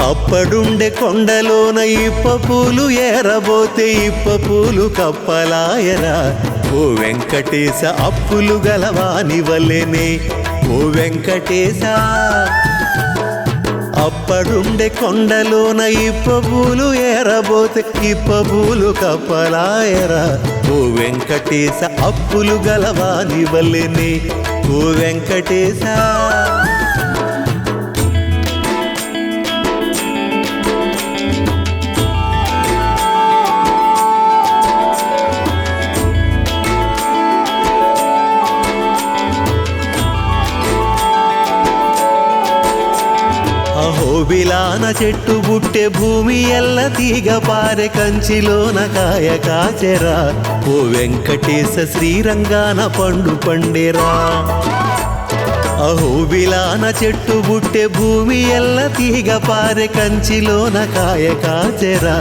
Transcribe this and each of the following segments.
అప్పుడుండే కొండలోన ఇప్ప పూలు ఏరబోతే ఇప్ప పూలు కప్పలాయరా. ఓ వెంకటేశ అప్పులు గలవాని వల్లెనే ఓ వెంకటేశ. అప్పుడుండే కొండలోన ఇప్ప పూలు ఏరబోతే ఇప్ప పూలు కప్పలాయరా. ఓ వెంకటేశ అప్పులు గలవాని వల్లెనే ఓ వెంకటేశ. అహోబిలాన చెట్టు బుట్టె భూమి ఎల్ల తీగ పారె కంచిలోన కాయ కాచెరా. ఓ వెంకటేశ శ్రీరంగాన పండు పండెరా. అహోబిలాన చెట్టు బుట్టె భూమి ఎల్ల తీగ పారె కంచిలోన కాయ కాచెరా.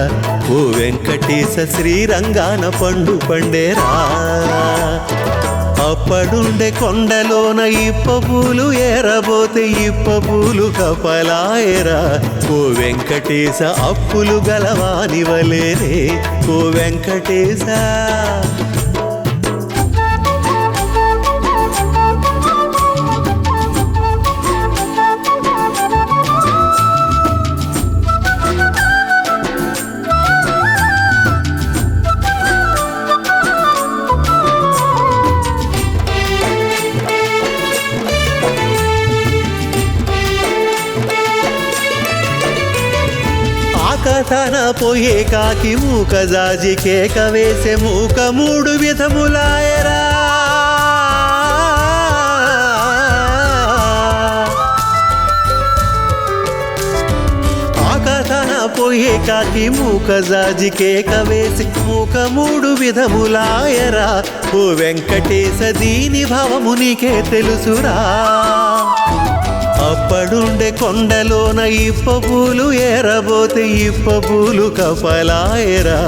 ఓ వెంకటేశ శ్రీరంగాన పండు పండెరా. అప్పుడుండే కొండలోన ఇప్ప పూలు ఏరబోతే ఇప్ప పూలు కపలాయరా. ఓ వెంకటేశ అప్పులు గలవాని వలేనే ఓ వెంకటేశ. కథన పోయే కాకి మూక జాజి కేక వేసే మూక మూడు విధములాయరా. ఆ కథన పోయే కాకి మూక జాజి కేక వేసి మూక మూడు విధములాయరా. ఓ వెంకటేశ దీని భావము నీకే తెలుసురా. అప్పుడుండే కొండలోన ఇప్ప పూలు ఏరబోతే ఇప్ప పూలు కపలాయరా.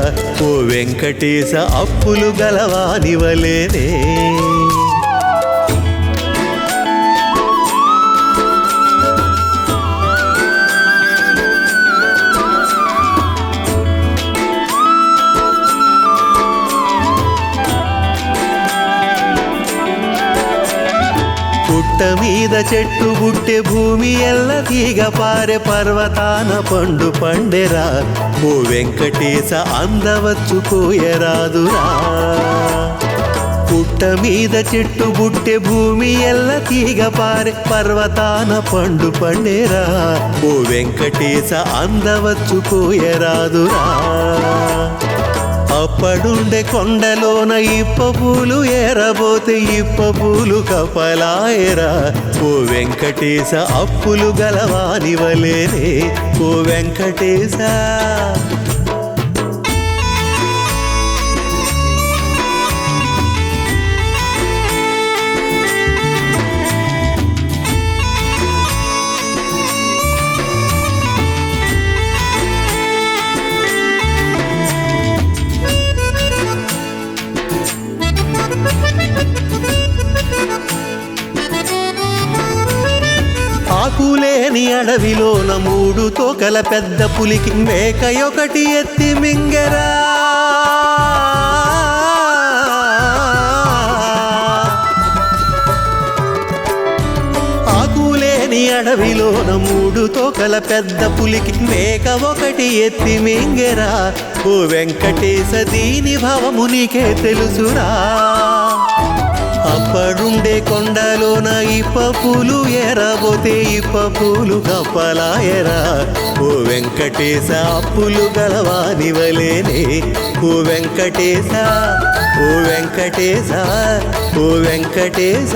ఓ వెంకటేశ అప్పులు గలవాని వలేనే. పుట్ట మీద చెట్టు బుట్టె భూమి ఎల్ల తీగ పారె పర్వతాన పండు పండెరా. ఓ వెంకటేశ అందవచ్చు కోయరాదురా. పుట్ట మీద చెట్టు బుట్టె భూమి ఎల్ల తీగ పారె పర్వతాన పండు పండెరా. ఓ వెంకటేశ అందవచ్చు కోయరాదురా. అప్పుడుండే కొండలోన ఇప్ప పూలు ఏరబోతే ఇప్ప పూలు కపలాయరా. ఓ వెంకటేశ అప్పులు గలవాని వలేనే ఓ వెంకటేశ. ఆకులేని అడవిలోన మూడు తోకల పెద్ద పులికి మేక ఒకటి ఎత్తి మింగెరా. ఆకులేని అడవిలోన మూడు తోకల పెద్ద పులికి మేక ఒకటి ఎత్తి మింగెరా. ఓ వెంకటేశ దీని భావము నీకే తెలుసురా. అప్పుడుండే కొండలోన ఇప్ప పూలు ఏరబోతే ఇప్ప పూలు కపలాయరా. ఓ వెంకటేశ అప్పులు గలవాని వలేనే ఓ వెంకటేశ ఓ వెంకటేశ ఓ వెంకటేశ.